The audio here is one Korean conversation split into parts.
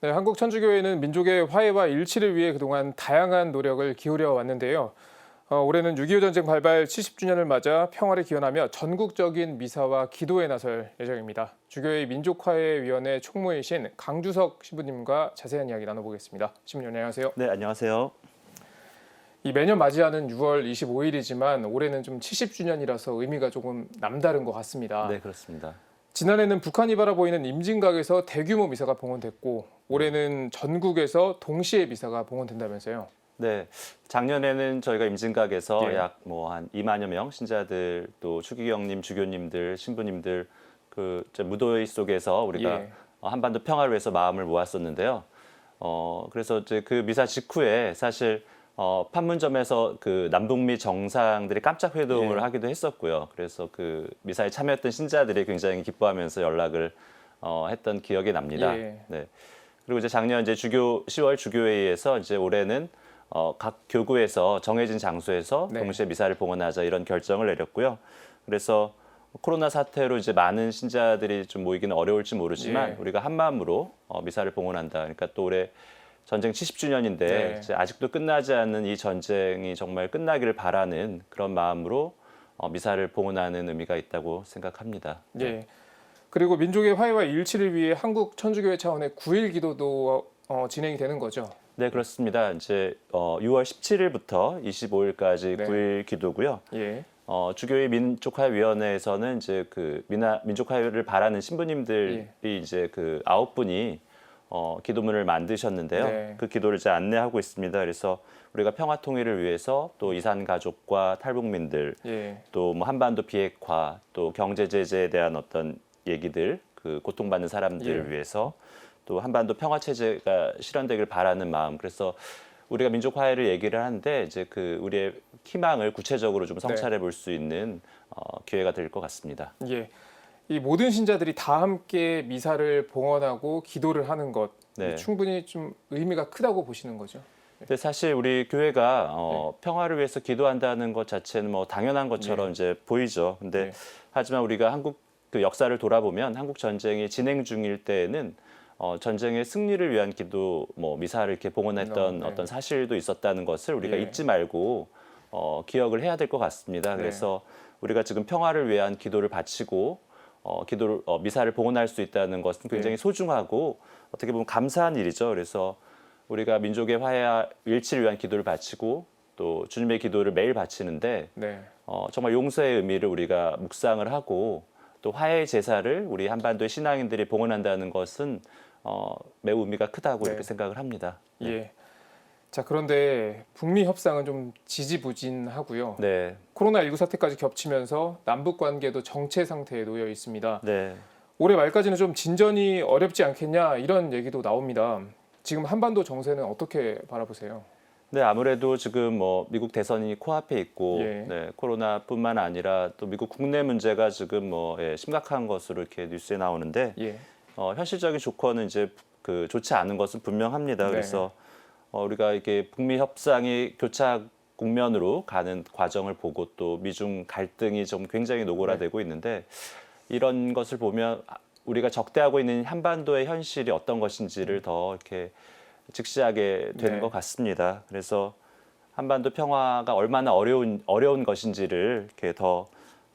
네, 한국 천주교회는 민족의 화해와 일치를 위해 그동안 다양한 노력을 기울여 왔는데요. 올해는 6.25 전쟁 발발 70주년을 맞아 평화를 기원하며 전국적인 미사와 기도에 나설 예정입니다. 주교회 민족화해위원회 총무이신 강주석 신부님과 자세한 이야기 나눠보겠습니다. 신부님 안녕하세요. 네, 안녕하세요. 이 매년 맞이하는 6월 25일이지만 올해는 좀 70주년이라서 의미가 조금 남다른 것 같습니다. 네, 그렇습니다. 지난해는 북한이 바라보이는 임진각에서 대규모 미사가 봉헌됐고 올해는 전국에서 동시에 미사가 봉헌된다면서요. 네, 작년에는 저희가 임진각에서 예. 약 한 2만여 명 신자들 또 추기경님, 주교님들, 신부님들 무도회 속에서 우리가 예. 한반도 평화를 위해서 마음을 모았었는데요. 그래서 이제 그 미사 직후에 사실 판문점에서 그 남북미 정상들이 깜짝 회동을 예. 하기도 했었고요. 그래서 그 미사에 참여했던 신자들이 굉장히 기뻐하면서 연락을 했던 기억이 납니다. 예. 네. 그리고 이제 작년 이제 10월 주교회의에서 이제 올해는 각 교구에서 정해진 장소에서 네. 동시에 미사를 봉헌하자 이런 결정을 내렸고요. 그래서 코로나 사태로 이제 많은 신자들이 좀 모이기는 어려울지 모르지만 예. 우리가 한 마음으로 미사를 봉헌한다. 그러니까 또 올해 전쟁 70주년인데 네. 이제 아직도 끝나지 않는 이 전쟁이 정말 끝나기를 바라는 그런 마음으로 미사를 봉헌하는 의미가 있다고 생각합니다. 예. 그리고 민족의 화해와 일치를 위해 한국 천주교회 차원의 9일 기도도 진행이 되는 거죠. 네, 그렇습니다. 이제 6월 17일부터 25일까지 네. 9일 기도고요. 예. 주교회 민족화위원회에서는 이제 그 민족화를 바라는 신부님들이 이제 그 9분이 기도문을 만드셨는데요. 네. 그 기도를 이제 안내하고 있습니다. 그래서 우리가 평화 통일을 위해서 또 이산 가족과 탈북민들, 예. 또 뭐 한반도 비핵화, 또 경제 제재에 대한 어떤 얘기들, 그 고통받는 사람들을 예. 위해서 또 한반도 평화 체제가 실현되길 바라는 마음. 그래서 우리가 민족 화해를 얘기를 하는데 이제 그 우리의 희망을 구체적으로 좀 성찰해 볼 수 있는 기회가 될 것 같습니다. 예. 이 모든 신자들이 다 함께 미사를 봉헌하고 기도를 하는 것 네. 충분히 좀 의미가 크다고 보시는 거죠. 근데 사실 우리 교회가 평화를 위해서 기도한다는 것 자체는 뭐 당연한 것처럼 이제 보이죠. 근데 네. 하지만 우리가 한국 그 역사를 돌아보면 한국 전쟁이 진행 중일 때에는 전쟁의 승리를 위한 기도, 뭐 미사를 이렇게 봉헌했던 네. 어떤 사실도 있었다는 것을 우리가 예. 잊지 말고 기억을 해야 될 것 같습니다. 네. 그래서 우리가 지금 평화를 위한 기도를 바치고 미사를 봉헌할 수 있다는 것은 굉장히 소중하고 어떻게 보면 감사한 일이죠. 그래서 우리가 민족의 화해와 일치를 위한 기도를 바치고 또 주님의 기도를 매일 바치는데 네. 정말 용서의 의미를 우리가 묵상을 하고 또 화해의 제사를 우리 한반도의 신앙인들이 봉헌한다는 것은 매우 의미가 크다고 네. 이렇게 생각을 합니다. 네. 예. 자, 그런데 북미 협상은 좀 지지부진하고요. 네. 코로나19 사태까지 겹치면서 남북 관계도 정체 상태에 놓여 있습니다. 네. 올해 말까지는 좀 진전이 어렵지 않겠냐 이런 얘기도 나옵니다. 지금 한반도 정세는 어떻게 바라보세요? 네, 아무래도 지금 뭐 미국 대선이 코앞에 있고 예. 네, 코로나뿐만 아니라 또 미국 국내 문제가 지금 심각한 것으로 이렇게 뉴스에 나오는데 예. 현실적인 조건은 이제 그 좋지 않은 것은 분명합니다. 네. 그래서 우리가 이게 북미 협상이 교착 국면으로 가는 과정을 보고 또 미중 갈등이 좀 굉장히 노골화되고 있는데 이런 것을 보면 우리가 적대하고 있는 한반도의 현실이 어떤 것인지를 더 이렇게 직시하게 되는 것 같습니다. 그래서 한반도 평화가 얼마나 어려운 것인지를 이렇게 더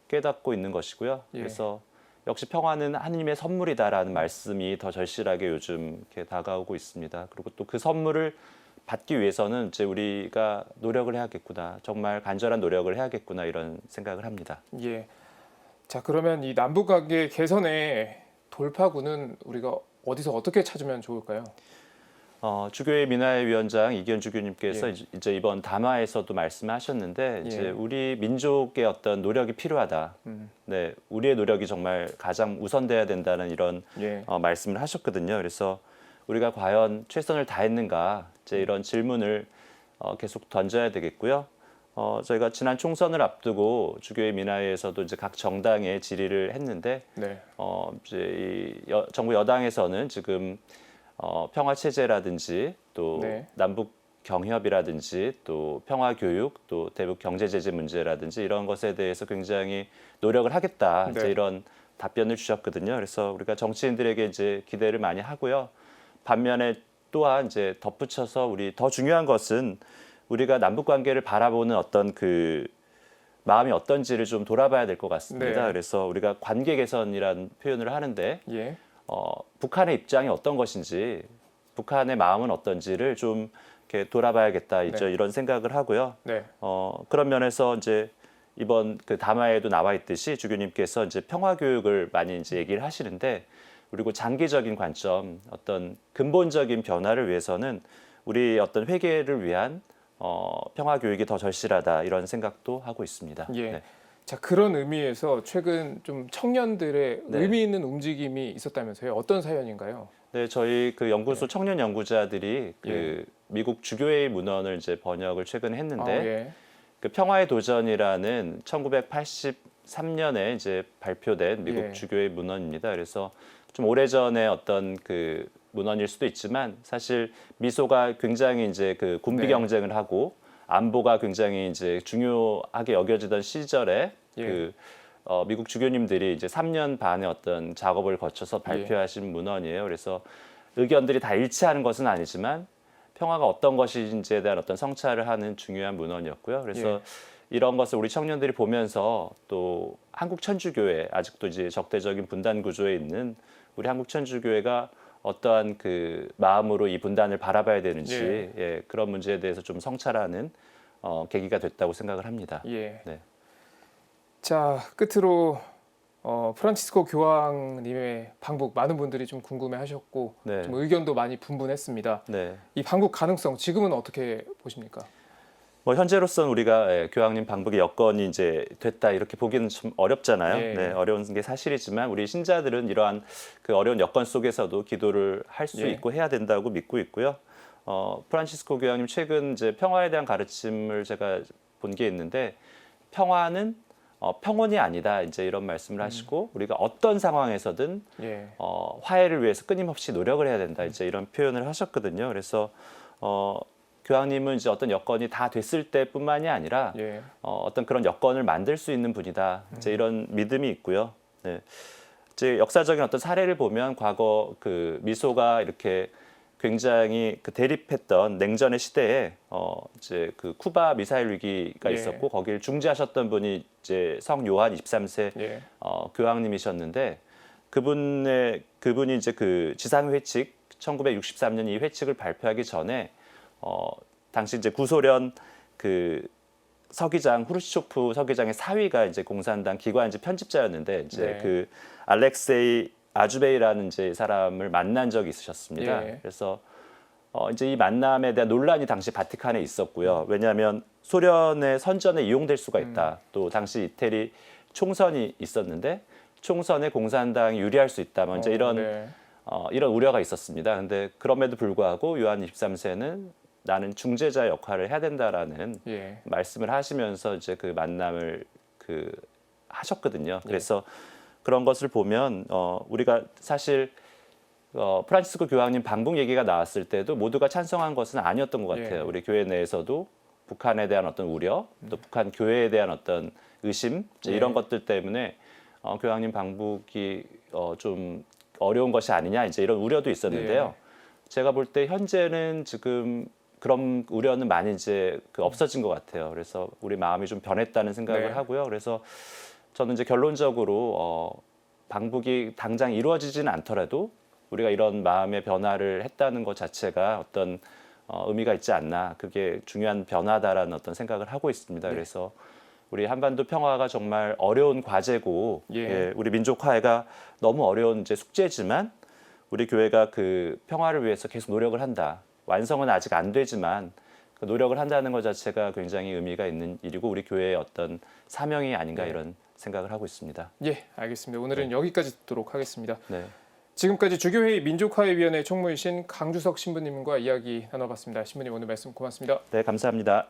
깨닫고 있는 것이고요. 예. 그래서 역시 평화는 하느님의 선물이다라는 말씀이 더 절실하게 요즘 이렇게 다가오고 있습니다. 그리고 또 그 선물을 받기 위해서는 이제 우리가 노력을 해야겠구나, 정말 간절한 노력을 해야겠구나 이런 생각을 합니다. 예. 자, 그러면 이 남북 관계 개선의 돌파구는 우리가 어디서 어떻게 찾으면 좋을까요? 주교회 민화회 위원장 이기현 주교님께서 예. 이제 이번 담화에서도 말씀하셨는데 이제 우리 민족의 어떤 노력이 필요하다. 네, 우리의 노력이 정말 가장 우선돼야 된다는 이런 말씀을 하셨거든요. 그래서 우리가 과연 최선을 다했는가 이제 이런 질문을 계속 던져야 되겠고요. 저희가 지난 총선을 앞두고 주교회 민화회에서도 이제 각 정당에 질의를 했는데 이제 정부 여당에서는 지금 평화 체제라든지 또 남북 경협이라든지 또 평화 교육 또 대북 경제 제재 문제라든지 이런 것에 대해서 굉장히 노력을 하겠다 이제 이런 답변을 주셨거든요. 그래서 우리가 정치인들에게 이제 기대를 많이 하고요. 반면에 또한 이제 덧붙여서 우리 더 중요한 것은 우리가 남북 관계를 바라보는 어떤 그 마음이 어떤지를 좀 돌아봐야 될 것 같습니다. 네. 그래서 우리가 관계 개선이라는 표현을 하는데 예. 북한의 입장이 어떤 것인지, 북한의 마음은 어떤지를 좀 이렇게 돌아봐야겠다 네. 이런 생각을 하고요. 네. 그런 면에서 이제 이번 그 담화에도 나와 있듯이 주교님께서 이제 평화 교육을 많이 이제 얘기를 하시는데, 그리고 장기적인 관점, 어떤 근본적인 변화를 위해서는 우리 어떤 회개를 위한 평화 교육이 더 절실하다 이런 생각도 하고 있습니다. 예. 네. 자, 그런 의미에서 최근 좀 청년들의 네. 의미 있는 움직임이 있었다면서요. 어떤 사연인가요? 네, 저희 그 연구소 청년 연구자들이 그 예. 미국 주교회의 문헌을 이제 번역을 최근에 했는데, 예. 그 평화의 도전이라는 1983년에 이제 발표된 미국 예. 주교회 문헌입니다. 그래서 좀 오래전에 어떤 그 문헌일 수도 있지만, 사실 미소가 굉장히 이제 그 군비 네. 경쟁을 하고 안보가 굉장히 이제 중요하게 여겨지던 시절에 예. 그 미국 주교님들이 이제 3년 반의 어떤 작업을 거쳐서 발표하신 문헌이에요. 그래서 의견들이 다 일치하는 것은 아니지만 평화가 어떤 것인지에 대한 어떤 성찰을 하는 중요한 문헌이었고요. 그래서 예. 이런 것을 우리 청년들이 보면서 또 한국 천주교회, 아직도 이제 적대적인 분단 구조에 있는 우리 한국 천주교회가 어떠한 그 마음으로 이 분단을 바라봐야 되는지, 예, 그런 문제에 대해서 좀 성찰하는 계기가 됐다고 생각을 합니다. 예. 네. 자, 끝으로 프란치스코 교황님의 방북 많은 분들이 좀 궁금해하셨고 네. 좀 의견도 많이 분분했습니다. 네. 이 방북 가능성 지금은 어떻게 보십니까? 뭐 현재로서는 우리가 교황님 방북의 여건이 이제 됐다 이렇게 보기는 좀 어렵잖아요. 예. 네, 어려운 게 사실이지만 우리 신자들은 이러한 그 어려운 여건 속에서도 기도를 할 수 예. 있고 해야 된다고 믿고 있고요. 프란치스코 교황님 최근 이제 평화에 대한 가르침을 제가 본 게 있는데, 평화는 평온이 아니다 이제 이런 말씀을 하시고, 우리가 어떤 상황에서든 예. 화해를 위해서 끊임없이 노력을 해야 된다 이제 이런 표현을 하셨거든요. 그래서 교황님은 이제 어떤 여건이 다 됐을 때뿐만이 아니라 예. 어떤 그런 여건을 만들 수 있는 분이다 이제 이런 믿음이 있고요. 네. 이제 역사적인 어떤 사례를 보면 과거 그 미소가 이렇게 굉장히 그 대립했던 냉전의 시대에 이제 그 쿠바 미사일 위기가 예. 있었고, 거기를 중재하셨던 분이 이제 성 요한 23세 예. 교황님이셨는데, 그분이 이제 그 지상 회칙 1963년 이 회칙을 발표하기 전에 당시 이제 구소련 그 서기장 후르시초프 서기장의 사위가 이제 공산당 기관지 편집자였는데, 이제 네. 그 알렉세이 아주베이라는 이제 사람을 만난 적이 있으셨습니다. 예. 그래서 이제 이 만남에 대한 논란이 당시 바티칸에 있었고요. 왜냐하면 소련의 선전에 이용될 수가 있다. 또 당시 이태리 총선이 있었는데 총선에 공산당이 유리할 수 있다. 이제 이런 네. 이런 우려가 있었습니다. 근데 그럼에도 불구하고 요한 23세는 나는 중재자 역할을 해야 된다라는 예. 말씀을 하시면서 이제 그 만남을 그 하셨거든요. 그래서 그런 것을 보면 우리가 사실 프란치스코 교황님 방북 얘기가 나왔을 때도 모두가 찬성한 것은 아니었던 것 같아요. 예. 우리 교회 내에서도 북한에 대한 어떤 우려, 또 북한 교회에 대한 어떤 의심, 이제 이런 것들 때문에 교황님 방북이 좀 어려운 것이 아니냐 이제 이런 우려도 있었는데요. 제가 볼 때 현재는 지금 그런 우려는 많이 이제 없어진 것 같아요. 그래서 우리 마음이 좀 변했다는 생각을 하고요. 그래서 저는 이제 결론적으로 방북이 당장 이루어지지는 않더라도 우리가 이런 마음의 변화를 했다는 것 자체가 어떤 의미가 있지 않나, 그게 중요한 변화다라는 어떤 생각을 하고 있습니다. 그래서 우리 한반도 평화가 정말 어려운 과제고, 우리 민족 화해가 너무 어려운 이제 숙제지만 우리 교회가 그 평화를 위해서 계속 노력을 한다. 완성은 아직 안 되지만 그 노력을 한다는 것 자체가 굉장히 의미가 있는 일이고 우리 교회의 어떤 사명이 아닌가 이런 생각을 하고 있습니다. 예, 알겠습니다. 오늘은 여기까지 듣도록 하겠습니다. 네. 지금까지 주교회의 민족화해위원회 총무이신 강주석 신부님과 이야기 나눠봤습니다. 신부님 오늘 말씀 고맙습니다. 네, 감사합니다.